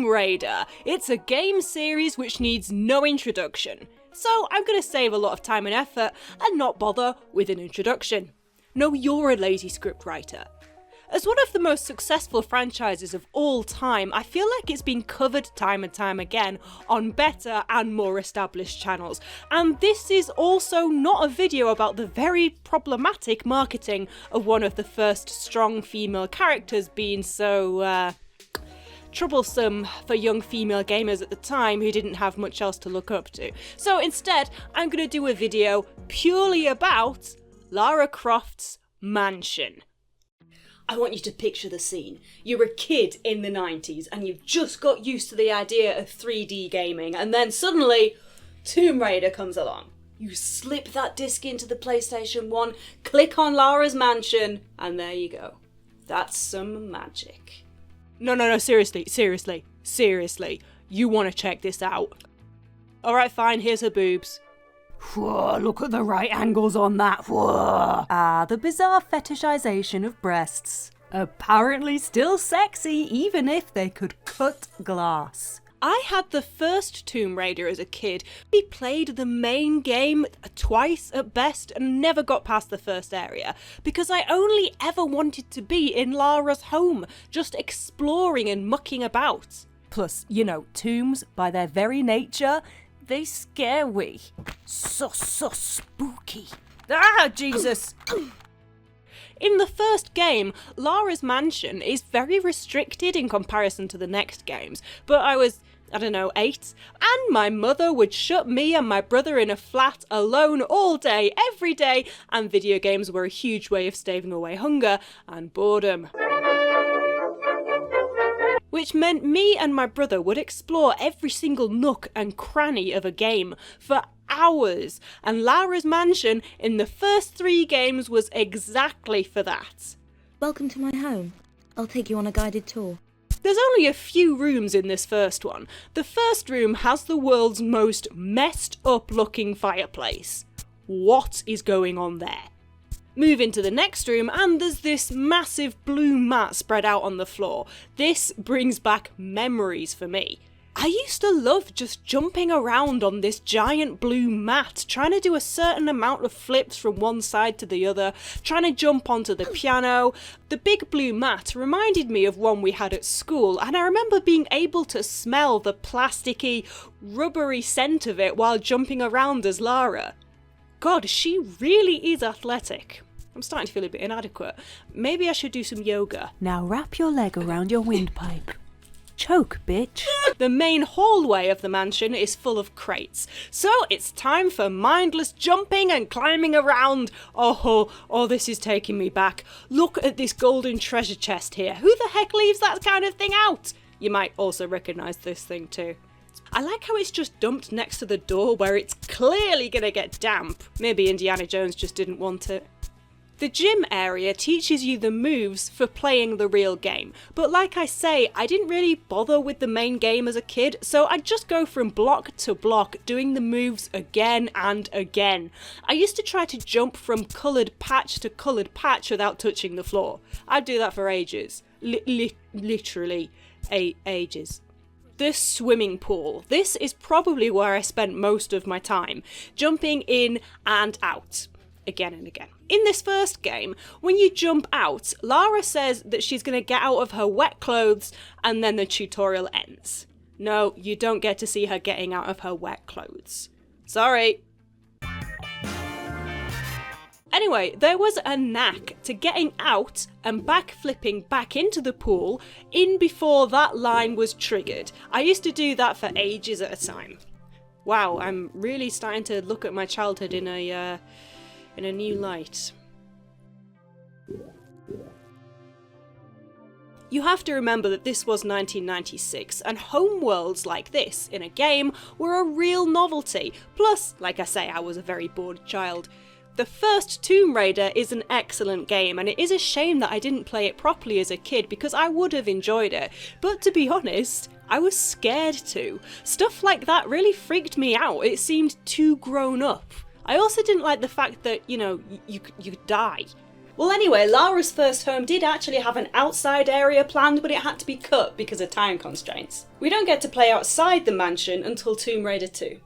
Raider. It's a game series which needs no introduction. So I'm going to save a lot of time and effort and not bother with an introduction. No, you're a lazy scriptwriter. As one of the most successful franchises of all time, I feel like it's been covered time and time again on better and more established channels. And this is also not a video about the very problematic marketing of one of the first strong female characters being so, troublesome for young female gamers at the time who didn't have much else to look up to. So instead, I'm going to do a video purely about Lara Croft's mansion. I want you to picture the scene. You're a kid in the 90s and you've just got used to the idea of 3D gaming, and then suddenly Tomb Raider comes along. You slip that disc into the PlayStation 1, click on Lara's mansion, and there you go. That's some magic. No, seriously. You want to check this out. Alright, fine, here's her boobs. Whoa, look at the right angles on that. Whoa. Ah, the bizarre fetishization of breasts. Apparently still sexy even if they could cut glass. I had the first Tomb Raider as a kid. We played the main game twice at best and never got past the first area because I only ever wanted to be in Lara's home, just exploring and mucking about. Plus, you know, tombs, by their very nature, they scare we. So spooky. Ah, Jesus! In the first game, Lara's mansion is very restricted in comparison to the next games, but I was, 8, and my mother would shut me and my brother in a flat alone all day, every day, and video games were a huge way of staving away hunger and boredom. Which meant me and my brother would explore every single nook and cranny of a game for hours, and Lara's mansion in the first 3 games was exactly for that. Welcome to my home. I'll take you on a guided tour. There's only a few rooms in this first one. The first room has the world's most messed up looking fireplace. What is going on there? Move into the next room and there's this massive blue mat spread out on the floor. This brings back memories for me. I used to love just jumping around on this giant blue mat, trying to do a certain amount of flips from one side to the other, trying to jump onto the piano. The big blue mat reminded me of one we had at school, and I remember being able to smell the plasticky, rubbery scent of it while jumping around as Lara. God, she really is athletic. I'm starting to feel a bit inadequate. Maybe I should do some yoga. Now wrap your leg around your windpipe. Choke, bitch. The main hallway of the mansion is full of crates, so it's time for mindless jumping and climbing around. Oh, this is taking me back. Look at this golden treasure chest here. Who the heck leaves that kind of thing out? You might also recognise this thing too. I like how it's just dumped next to the door where it's clearly gonna get damp. Maybe Indiana Jones just didn't want it. The gym area teaches you the moves for playing the real game, but like I say, I didn't really bother with the main game as a kid, so I'd just go from block to block doing the moves again and again. I used to try to jump from coloured patch to coloured patch without touching the floor. I'd do that for ages. Literally ages. The swimming pool. This is probably where I spent most of my time, jumping in and out. Again and again. In this first game, when you jump out, Lara says that she's going to get out of her wet clothes and then the tutorial ends. No, you don't get to see her getting out of her wet clothes. Sorry. Anyway, there was a knack to getting out and backflipping back into the pool in before that line was triggered. I used to do that for ages at a time. Wow, I'm really starting to look at my childhood in a new light. You have to remember that this was 1996, and home worlds like this in a game were a real novelty. Plus, like I say, I was a very bored child. The first Tomb Raider is an excellent game, and it is a shame that I didn't play it properly as a kid because I would have enjoyed it. But to be honest, I was scared to. Stuff like that really freaked me out. It seemed too grown up. I also didn't like the fact that, you could die. Well anyway, Lara's first home did actually have an outside area planned, but it had to be cut because of time constraints. We don't get to play outside the mansion until Tomb Raider 2.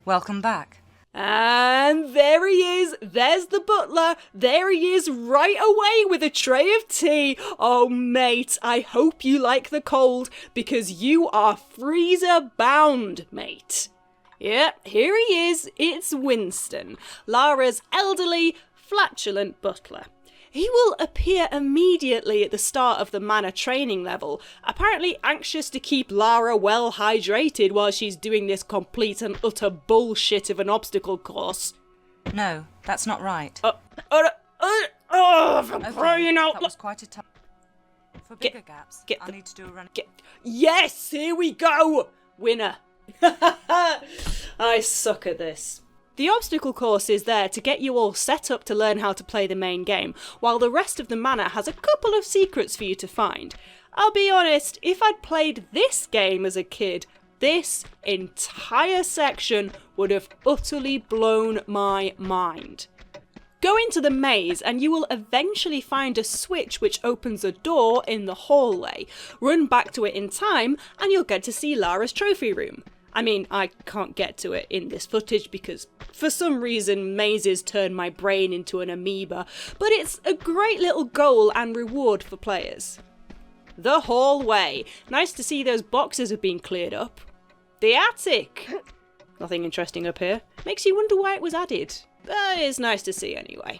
Welcome back. And there he is, there's the butler, there he is right away with a tray of tea. Oh mate, I hope you like the cold, because you are freezer bound, mate. Yep, here he is, it's Winston, Lara's elderly, flatulent butler. He will appear immediately at the start of the manor training level, apparently anxious to keep Lara well hydrated while she's doing this complete and utter bullshit of an obstacle course. No, that's not right. For crying out that was quite a tough... For bigger gaps, I need to do a run... Yes, here we go! Winner. I suck at this. The obstacle course is there to get you all set up to learn how to play the main game, while the rest of the manor has a couple of secrets for you to find. I'll be honest, if I'd played this game as a kid, this entire section would have utterly blown my mind. Go into the maze and you will eventually find a switch which opens a door in the hallway. Run back to it in time and you'll get to see Lara's trophy room. I mean, I can't get to it in this footage because for some reason mazes turn my brain into an amoeba, but it's a great little goal and reward for players. The hallway. Nice to see those boxes have been cleared up. The attic. Nothing interesting up here. Makes you wonder why it was added. But it's nice to see anyway.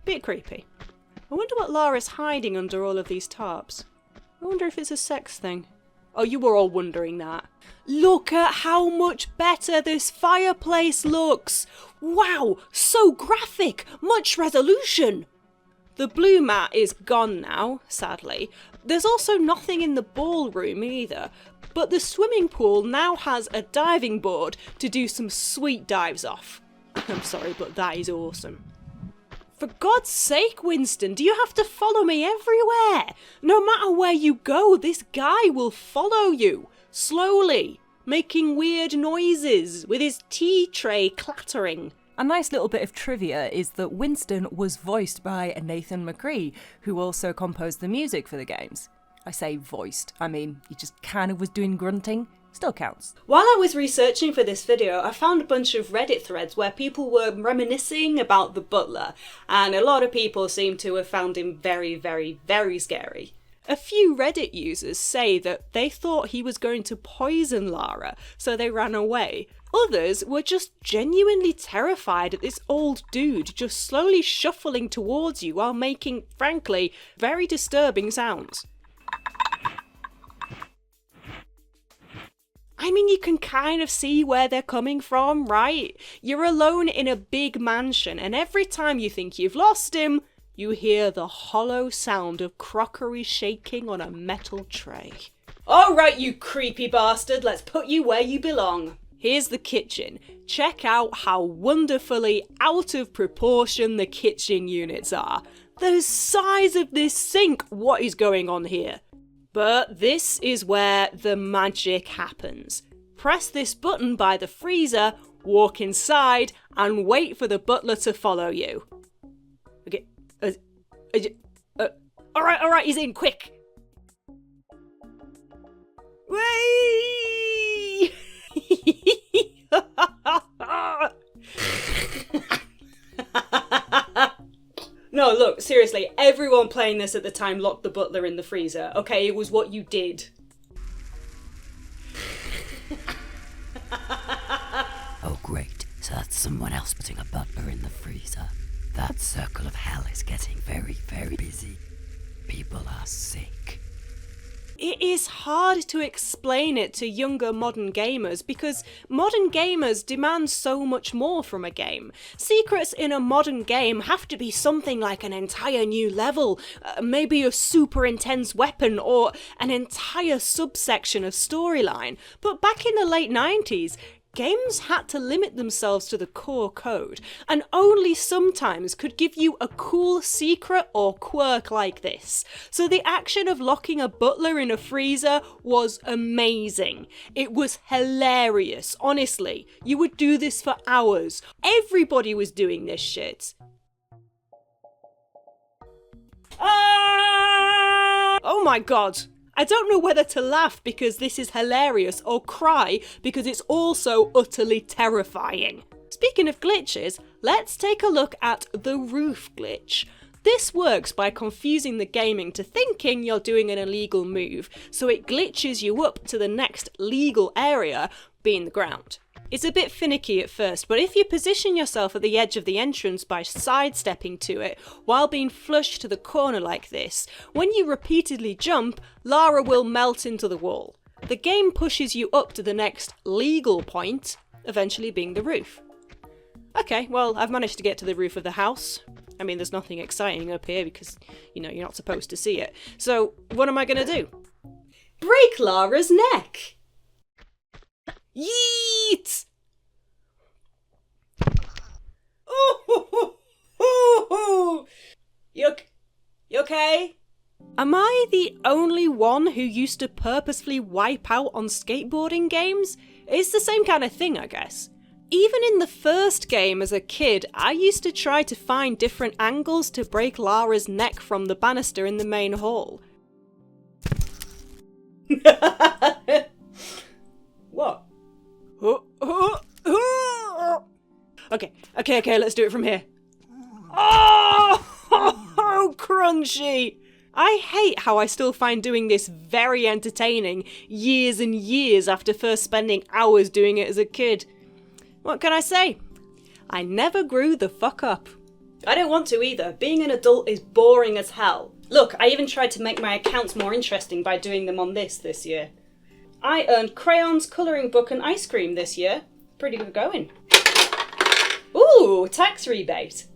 Bit creepy. I wonder what Lara's hiding under all of these tarps. I wonder if it's a sex thing. Oh, you were all wondering that. Look at how much better this fireplace looks! Wow, so graphic, much resolution! The blue mat is gone now, sadly. There's also nothing in the ballroom either, but the swimming pool now has a diving board to do some sweet dives off. I'm sorry, but that is awesome. For God's sake, Winston, do you have to follow me everywhere? No matter where you go, this guy will follow you, slowly, making weird noises with his tea tray clattering. A nice little bit of trivia is that Winston was voiced by Nathan McCree, who also composed the music for the games. I say voiced, I mean, he just kind of was doing grunting. Still counts. While I was researching for this video, I found a bunch of Reddit threads where people were reminiscing about the butler, and a lot of people seem to have found him very, very, very scary. A few Reddit users say that they thought he was going to poison Lara, so they ran away. Others were just genuinely terrified at this old dude just slowly shuffling towards you while making, frankly, very disturbing sounds. I mean, you can kind of see where they're coming from, right? You're alone in a big mansion, and every time you think you've lost him, you hear the hollow sound of crockery shaking on a metal tray. All right, you creepy bastard, let's put you where you belong. Here's the kitchen. Check out how wonderfully out of proportion the kitchen units are. The size of this sink, what is going on here? But this is where the magic happens. Press this button by the freezer, walk inside, and wait for the butler to follow you. Okay. Alright, he's in, quick! Whee! No, look, seriously, everyone playing this at the time locked the butler in the freezer. Okay, it was what you did. Oh great, so that's someone else putting a butler in the freezer. That circle of hell is getting very, very busy. People are sick. It is hard to explain it to younger modern gamers because modern gamers demand so much more from a game. Secrets in a modern game have to be something like an entire new level, maybe a super intense weapon or an entire subsection of storyline. But back in the late 90s, games had to limit themselves to the core code, and only sometimes could give you a cool secret or quirk like this. So the action of locking a butler in a freezer was amazing. It was hilarious, honestly. You would do this for hours. Everybody was doing this shit. Oh my god. I don't know whether to laugh because this is hilarious or cry because it's also utterly terrifying. Speaking of glitches, let's take a look at the roof glitch. This works by confusing the game into thinking you're doing an illegal move, so it glitches you up to the next legal area, being the ground. It's a bit finicky at first, but if you position yourself at the edge of the entrance by sidestepping to it while being flush to the corner like this, when you repeatedly jump, Lara will melt into the wall. The game pushes you up to the next legal point, eventually being the roof. Okay, well, I've managed to get to the roof of the house. I mean, there's nothing exciting up here because, you know, you're not supposed to see it. So, what am I going to do? Break Lara's neck! Yeet! You okay? Am I the only one who used to purposefully wipe out on skateboarding games? It's the same kind of thing, I guess. Even in the first game as a kid, I used to try to find different angles to break Lara's neck from the banister in the main hall. What? Okay, let's do it from here. Oh, crunchy! I hate how I still find doing this very entertaining years and years after first spending hours doing it as a kid. What can I say? I never grew the fuck up. I don't want to either. Being an adult is boring as hell. Look, I even tried to make my accounts more interesting by doing them on this year. I earned crayons, colouring book and ice cream this year. Pretty good going. Ooh, tax rebate.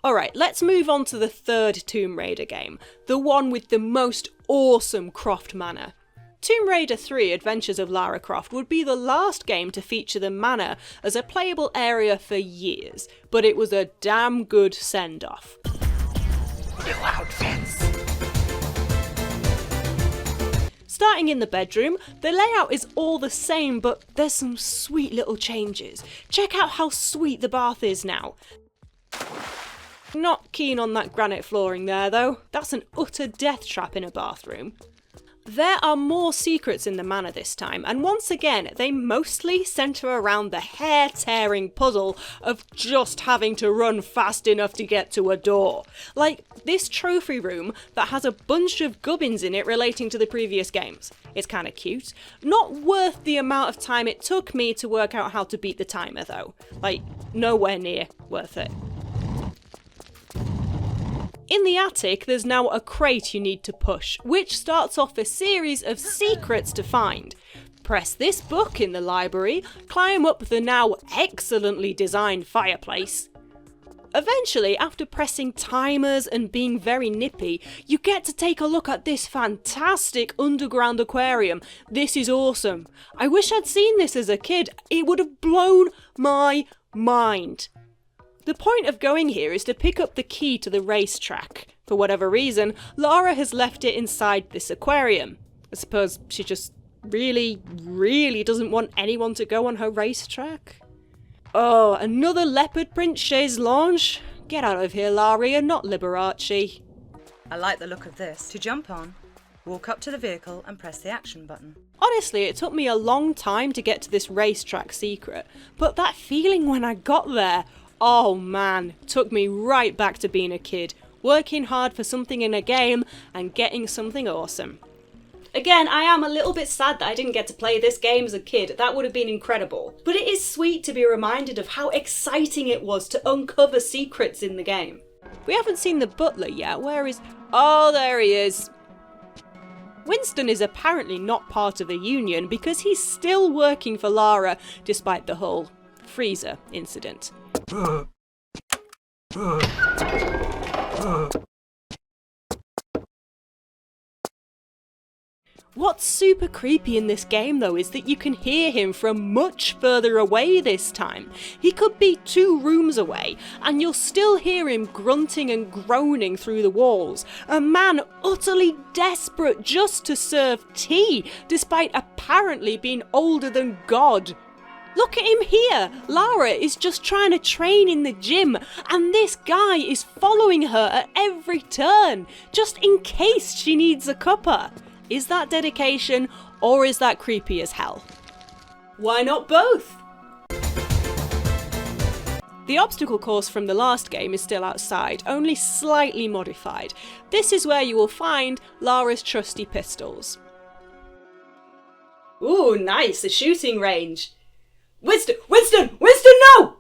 Alright, let's move on to the third Tomb Raider game, the one with the most awesome Croft Manor. Tomb Raider 3 Adventures of Lara Croft would be the last game to feature the manor as a playable area for years, but it was a damn good send-off. New outfits! Starting in the bedroom, the layout is all the same, but there's some sweet little changes. Check out how sweet the bath is now. Not keen on that granite flooring there though, that's an utter death trap in a bathroom. There are more secrets in the manor this time, and once again they mostly centre around the hair-tearing puzzle of just having to run fast enough to get to a door. Like this trophy room that has a bunch of gubbins in it relating to the previous games. It's kinda cute. Not worth the amount of time it took me to work out how to beat the timer though. Like, nowhere near worth it. In the attic, there's now a crate you need to push, which starts off a series of secrets to find. Press this book in the library, climb up the now excellently designed fireplace. Eventually, after pressing timers and being very nippy, you get to take a look at this fantastic underground aquarium. This is awesome. I wish I'd seen this as a kid. It would have blown my mind. The point of going here is to pick up the key to the racetrack. For whatever reason, Lara has left it inside this aquarium. I suppose she just really doesn't want anyone to go on her racetrack. Oh, another leopard print chaise lounge? Get out of here, Lara, you're not Liberace. I like the look of this. To jump on, walk up to the vehicle and press the action button. Honestly, it took me a long time to get to this racetrack secret, but that feeling when I got there, oh man, took me right back to being a kid, working hard for something in a game and getting something awesome. Again, I am a little bit sad that I didn't get to play this game as a kid. That would have been incredible. But it is sweet to be reminded of how exciting it was to uncover secrets in the game. We haven't seen the butler yet. Where is... Oh, there he is. Winston is apparently not part of the union because he's still working for Lara despite the whole freezer incident. What's super creepy in this game though is that you can hear him from much further away this time. He could be 2 rooms away and you'll still hear him grunting and groaning through the walls. A man utterly desperate just to serve tea, despite apparently being older than God. Look at him here! Lara is just trying to train in the gym and this guy is following her at every turn, just in case she needs a cuppa. Is that dedication or is that creepy as hell? Why not both? The obstacle course from the last game is still outside, only slightly modified. This is where you will find Lara's trusty pistols. Ooh, nice, a shooting range. Winston, no!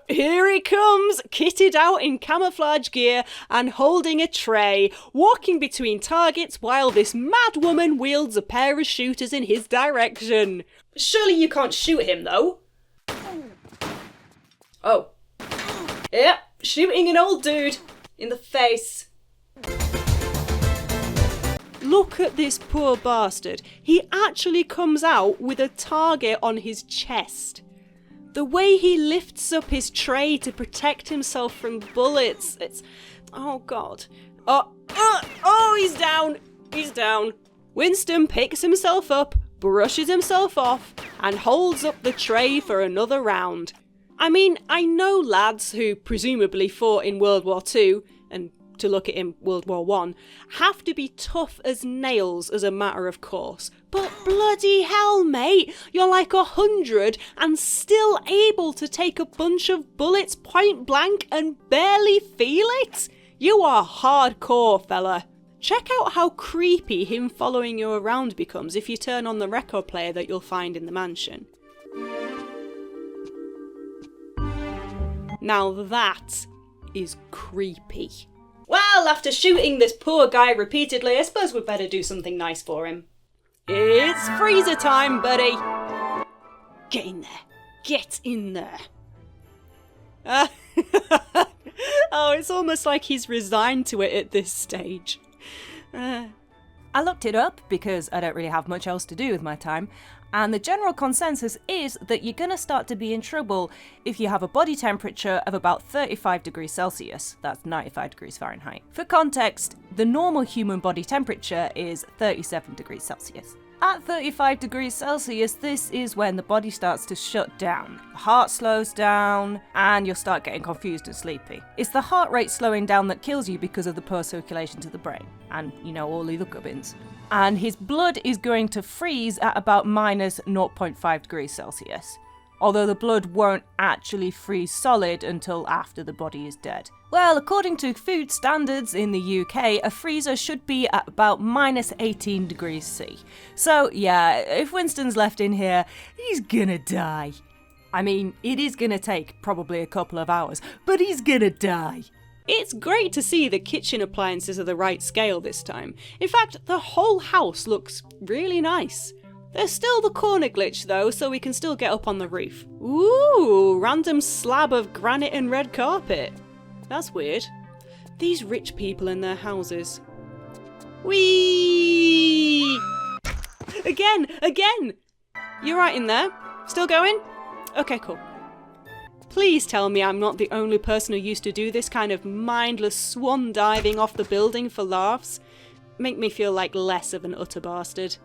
Here he comes, kitted out in camouflage gear and holding a tray, walking between targets while this mad woman wields a pair of shooters in his direction. Surely you can't shoot him though. Oh. Yep, shooting an old dude in the face. Look at this poor bastard. He actually comes out with a target on his chest. The way he lifts up his tray to protect himself from bullets, it's... oh god. Oh, he's down. He's down. Winston picks himself up, brushes himself off, and holds up the tray for another round. I mean, I know lads who presumably fought in World War II, and to look at him, World War I, have to be tough as nails as a matter of course. But bloody hell, mate, you're like 100 and still able to take a bunch of bullets point blank and barely feel it? You are hardcore, fella. Check out how creepy him following you around becomes if you turn on the record player that you'll find in the mansion. Now that is creepy. Well, after shooting this poor guy repeatedly, I suppose we'd better do something nice for him. It's freezer time, buddy! Get in there. Get in there. Oh, it's almost like he's resigned to it at this stage. I looked it up because I don't really have much else to do with my time, and the general consensus is that you're going to start to be in trouble if you have a body temperature of about 35 degrees Celsius. That's 95 degrees Fahrenheit. For context, the normal human body temperature is 37 degrees Celsius. At 35 degrees Celsius, this is when the body starts to shut down. The heart slows down, and you'll start getting confused and sleepy. It's the heart rate slowing down that kills you because of the poor circulation to the brain, and, all the other gubbins. And his blood is going to freeze at about minus 0.5 degrees Celsius. Although the blood won't actually freeze solid until after the body is dead. Well, according to food standards in the UK, a freezer should be at about minus 18 degrees C. So yeah, if Winston's left in here, he's gonna die. I mean, it is gonna take probably a couple of hours, but he's gonna die. It's great to see the kitchen appliances are the right scale this time. In fact, the whole house looks really nice. There's still the corner glitch though, so we can still get up on the roof. Ooh, random slab of granite and red carpet. That's weird. These rich people in their houses. Whee! Again! You're right in there? Still going? Okay, cool. Please tell me I'm not the only person who used to do this kind of mindless swan diving off the building for laughs. Make me feel like less of an utter bastard.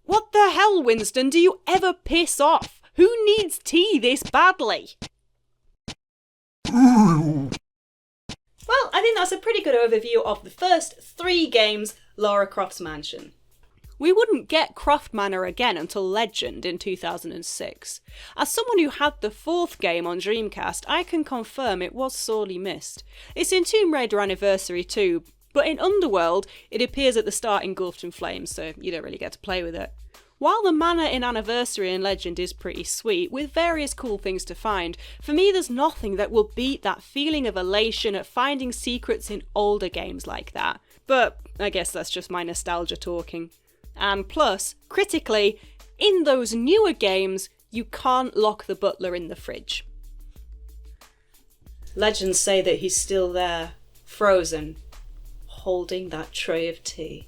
What the hell, Winston? Do you ever piss off? Who needs tea this badly? Well, I think that's a pretty good overview of the first 3 games, Lara Croft's Mansion. We wouldn't get Croft Manor again until Legend in 2006. As someone who had the 4th game on Dreamcast, I can confirm it was sorely missed. It's in Tomb Raider Anniversary too, but in Underworld, it appears at the start engulfed in flames, so you don't really get to play with it. While the manor in Anniversary and Legend is pretty sweet, with various cool things to find, for me there's nothing that will beat that feeling of elation at finding secrets in older games like that. But I guess that's just my nostalgia talking. And plus, critically, in those newer games, you can't lock the butler in the fridge. Legends say that he's still there, frozen, holding that tray of tea.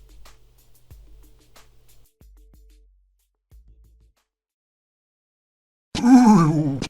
Ooh.